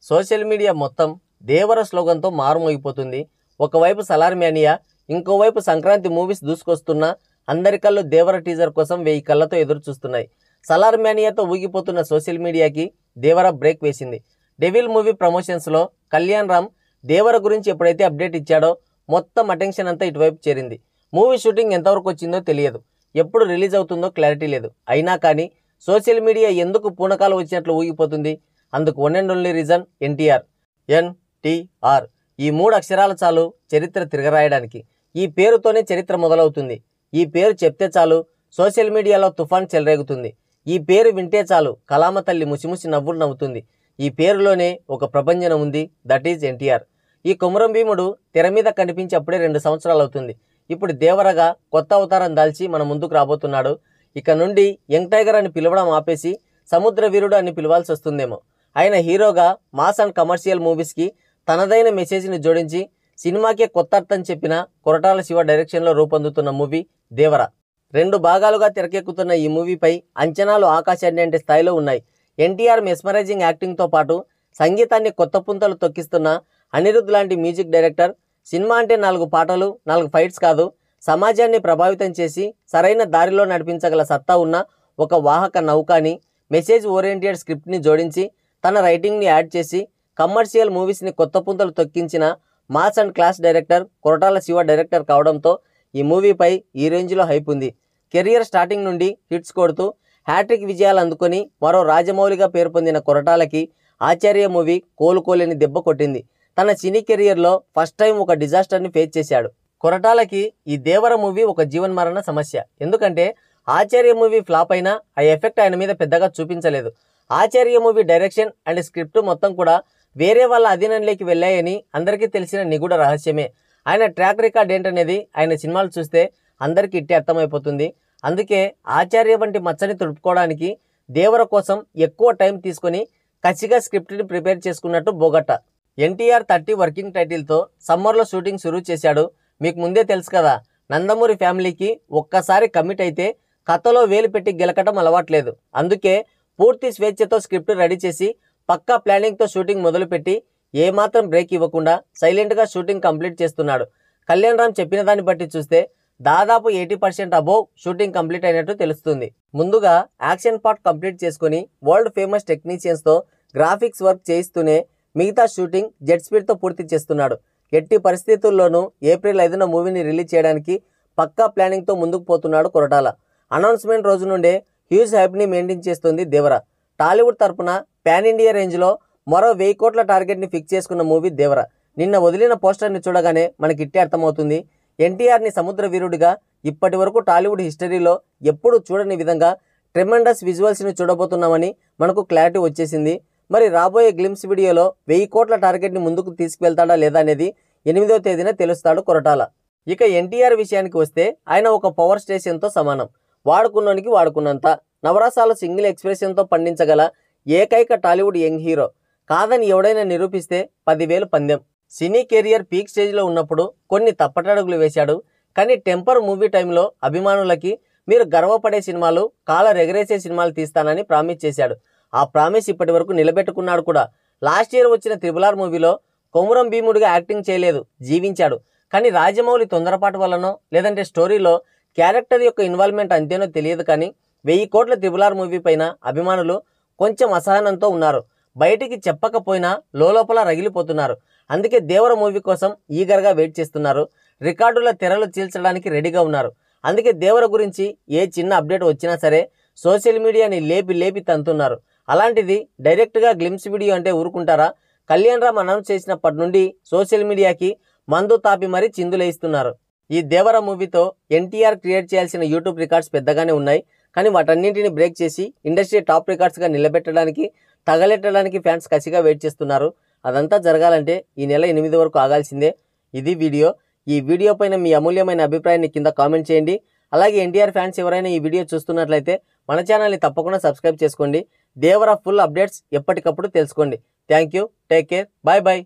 Social media మొత్తం దేవర స్లోగన్తో మారుమోగిపోతుంది. ఒకవైపు Salaar mania, ఇంకోవైపు సంక్రాంతి మూవీస్ దూసుకొస్తున్నా అందరి కళ్ళు దేవర టీజర్ కోసం 1000 కళ్ళతో ఎదురు చూస్తున్నాయి. సలార్ మేనియాతో ఊగిపోతున్న సోషల్ మీడియాకి దేవర బ్రేక్ వేసింది. డెవిల్ మూవీ ప్రమోషన్స్లో కళ్యాణ్ రామ్ దేవర గురించి ఎప్పుడైతే అప్డేట్ ఇచ్చాడో మొత్తం అటెన్షన్ అంతా ఇటువైపు చేరింది. మూవీ షూటింగ్ ఎంతవరకు వచ్చిందో తెలియదు, ఎప్పుడు రిలీజ్ అవుతుందో క్లారిటీ లేదు. అయినా కానీ సోషల్ మీడియా ఎందుకు పూనకాలు వచ్చినట్లు ఊగిపోతుంది? అందుకు one and only reason NTR. NTR ఈ 3 అక్షరాలు చాలు చరిత్ర తిరగరాయడానికి. ఈ పేరుతోనే చరిత్ర మొదలవుతుంది. ఈ పేరు చెప్తే చాలు సోషల్ మీడియాలో తుఫాన్ చెలరేగుతుంది. ఈ పేరు వింటే చాలు కళామ తల్లి ముసిముసి నవ్వులు నవ్వుతుంది. ఈ పేరులోనే ఒక ప్రభంజనం ఉంది, దట్ ఈజ్ ఎన్టీఆర్. ఈ కొమురం భీముడు తెర మీద కనిపించి అప్పుడే 2 సంవత్సరాలు అవుతుంది. ఇప్పుడు దేవరగా కొత్త అవతారం దాల్చి మన ముందుకు రాబోతున్నాడు. ఇక నుండి యంగ్ టైగర్ అని పిలవడం ఆపేసి సముద్ర వీరుడు అని పిలవాల్సి వస్తుందేమో. ఆయన హీరోగా మాస్ అండ్ కమర్షియల్ మూవీస్కి తనదైన మెసేజ్ని జోడించి సినిమాకే కొత్త అర్థం చెప్పిన కొరటాల శివ డైరెక్షన్లో రూపొందుతున్న మూవీ దేవర. 2 భాగాలుగా తెరకెక్కుతున్న ఈ మూవీపై అంచనాలు ఆకాశాన్ని అంటే స్థాయిలో ఉన్నాయి. ఎన్టీఆర్ మెస్మరైజింగ్ యాక్టింగ్తో పాటు సంగీతాన్ని కొత్త పుంతలు తొక్కిస్తున్న అనిరుద్ధ్ లాంటి మ్యూజిక్ డైరెక్టర్. సినిమా అంటే 4 పాటలు 4 ఫైట్స్ కాదు, సమాజాన్ని ప్రభావితం చేసి సరైన దారిలో నడిపించగల సత్తా ఉన్న ఒక వాహక నౌకాని మెసేజ్ ఓరియంటెడ్ స్క్రిప్ట్ని జోడించి తన రైటింగ్ని యాడ్ చేసి కమర్షియల్ మూవీస్ని కొత్త పుంతలు తొక్కించిన mass and class director Koratala Siva director కావడంతో ఈ మూవీపై ఈ రేంజ్లో హైప్ ఉంది. కెరియర్ స్టార్టింగ్ నుండి హిట్స్ కొడుతూ హ్యాట్రిక్ విజయాలు అందుకొని మరో రాజమౌళిగా పేరు పొందిన కొరటాలకి ఆచార్య మూవీ కోలుకోలేని దెబ్బ కొట్టింది. తన సినీ కెరియర్లో ఫస్ట్ టైం ఒక డిజాస్టర్ని ఫేస్ చేశాడు. కొరటాలకి ఈ దేవర మూవీ ఒక జీవన్మరణ సమస్య. ఎందుకంటే ఆచార్య మూవీ ఫ్లాప్ అయినా ఆ ఎఫెక్ట్ ఆయన మీద పెద్దగా చూపించలేదు. ఆచార్య మూవీ డైరెక్షన్ అండ్ స్క్రిప్ట్ మొత్తం కూడా వేరే వాళ్ళ అధీనంలోకి వెళ్ళాయని అందరికీ తెలిసిన నిగూఢ రహస్యమే. ఆయన ట్రాక్ రికార్డ్ ఏంటనేది ఆయన సినిమాలు చూస్తే అందరికీ ఇట్టే అర్థమైపోతుంది. అందుకే ఆచార్య వంటి మచ్చని తుడుపుకోవడానికి దేవర కోసం ఎక్కువ టైం తీసుకొని కసిగా స్క్రిప్ట్ని ప్రిపేర్ చేసుకున్నట్టు బోగట్ట. ఎన్టీఆర్ 30 వర్కింగ్ టైటిల్తో సమ్మర్లో షూటింగ్ షురూ చేశాడు. మీకు ముందే తెలుసు కదా, నందమూరి ఫ్యామిలీకి ఒక్కసారి కమిట్ అయితే కథలో వేలు పెట్టి గెలకటం అలవాట్లేదు. అందుకే పూర్తి స్వేచ్ఛతో స్క్రిప్ట్ రెడీ చేసి పక్కా ప్లానింగ్తో షూటింగ్ మొదలుపెట్టి ఏమాత్రం బ్రేక్ ఇవ్వకుండా సైలెంట్గా షూటింగ్ కంప్లీట్ చేస్తున్నాడు. కళ్యాణ్ రామ్ చెప్పిన దాన్ని బట్టి చూస్తే దాదాపు 80% అబోవ్ షూటింగ్ కంప్లీట్ అయినట్టు తెలుస్తుంది. ముందుగా యాక్షన్ పార్ట్ కంప్లీట్ చేసుకుని వరల్డ్ ఫేమస్ టెక్నీషియన్స్తో గ్రాఫిక్స్ వర్క్ చేయిస్తూనే మిగతా షూటింగ్ జెట్ స్పీడ్తో పూర్తి చేస్తున్నాడు. ఎట్టి పరిస్థితుల్లోనూ ఏప్రిల్ 5న మూవీని రిలీజ్ చేయడానికి పక్కా ప్లానింగ్తో ముందుకు పోతున్నాడు కొరటాల. అనౌన్స్మెంట్ రోజు నుండే హ్యూజ్ హైప్ని మెయింటైన్ చేస్తుంది దేవర. టాలీవుడ్ తరపున పాన్ ఇండియా రేంజ్లో మరో 1000 కోట్ల టార్గెట్ని ఫిక్స్ చేసుకున్న మూవీ దేవర. నిన్న వదిలిన పోస్టర్ని చూడగానే మనకి ఇట్టే అర్థమవుతుంది. ఎన్టీఆర్ని సముద్ర వీరుడిగా ఇప్పటి వరకు టాలీవుడ్ హిస్టరీలో ఎప్పుడూ చూడని విధంగా ట్రెమెండస్ విజువల్స్ని చూడబోతున్నామని మనకు క్లారిటీ వచ్చేసింది. మరి రాబోయే గ్లిమ్స్ వీడియోలో 1000 కోట్ల టార్గెట్ని ముందుకు తీసుకువెళ్తాడా లేదా అనేది 8వ తేదీన తెలుస్తాడు కొరటాల. ఇక ఎన్టీఆర్ విషయానికి వస్తే ఆయన ఒక పవర్ స్టేషన్తో సమానం. వాడుకున్నోనికి వాడుకున్నంత నవరసాల సింగిల్ ఎక్స్ప్రెషన్తో పండించగల ఏకైక టాలీవుడ్ యంగ్ హీరో. కాదని ఎవడైనా నిరూపిస్తే 10,000 పందెం. సినీ కెరియర్ పీక్ స్టేజ్లో ఉన్నప్పుడు కొన్ని తప్పటడుగులు వేశాడు. కానీ టెంపర్ మూవీ టైంలో అభిమానులకి మీరు గర్వపడే సినిమాలు, కాలర్ ఎగరేసే సినిమాలు తీస్తానని ప్రామిస్ చేశాడు. ఆ ప్రామిస్ ఇప్పటి వరకు నిలబెట్టుకున్నాడు కూడా. లాస్ట్ ఇయర్ వచ్చిన RRR మూవీలో కొమురం భీముడిగా యాక్టింగ్ చేయలేదు, జీవించాడు. కానీ రాజమౌళి తొందరపాటు వల్లనో లేదంటే స్టోరీలో క్యారెక్టర్ యొక్క ఇన్వాల్వ్మెంట్ అంతేనో తెలియదు కానీ 1000 కోట్ల RRR మూవీ పైన అభిమానులు కొంచెం అసహనంతో ఉన్నారు. బయటికి చెప్పకపోయినా లోపల రగిలిపోతున్నారు. అందుకే దేవర మూవీ కోసం ఈగర్గా వెయిట్ చేస్తున్నారు. రికార్డుల తెరలు చీల్చడానికి రెడీగా ఉన్నారు. అందుకే దేవర గురించి ఏ చిన్న అప్డేట్ వచ్చినా సరే సోషల్ మీడియాని లేపి తంతున్నారు. అలాంటిది డైరెక్ట్గా గ్లిమ్స్ వీడియో అంటే ఊరుకుంటారా? కళ్యాణ్ రామ్ అనౌన్స్ చేసినప్పటి నుండి సోషల్ మీడియాకి మందు తాపి మరీ చిందులేయిస్తున్నారు. ఈ దేవర మూవీతో ఎన్టీఆర్ క్రియేట్ చేయాల్సిన యూట్యూబ్ రికార్డ్స్ పెద్దగానే ఉన్నాయి. కానీ వాటన్నింటిని బ్రేక్ చేసి ఇండస్ట్రీ టాప్ రికార్డ్స్గా నిలబెట్టడానికి, తగలెట్టడానికి ఫ్యాన్స్ కసిగా వెయిట్ చేస్తున్నారు. అదంతా జరగాలంటే ఈ నెల 8 వరకు ఆగాల్సిందే. ఇది వీడియో. ఈ వీడియో పైన మీ అమూల్యమైన అభిప్రాయాన్ని కింద కామెంట్ చేయండి. అలాగే ఎన్టీఆర్ ఫ్యాన్స్ ఎవరైనా ఈ వీడియో చూస్తున్నట్లయితే మన ఛానల్ని తప్పకుండా సబ్స్క్రైబ్ చేసుకోండి. దేవర ఫుల్ అప్డేట్స్ ఎప్పటికప్పుడు తెలుసుకోండి. Thank you, take care, bye bye.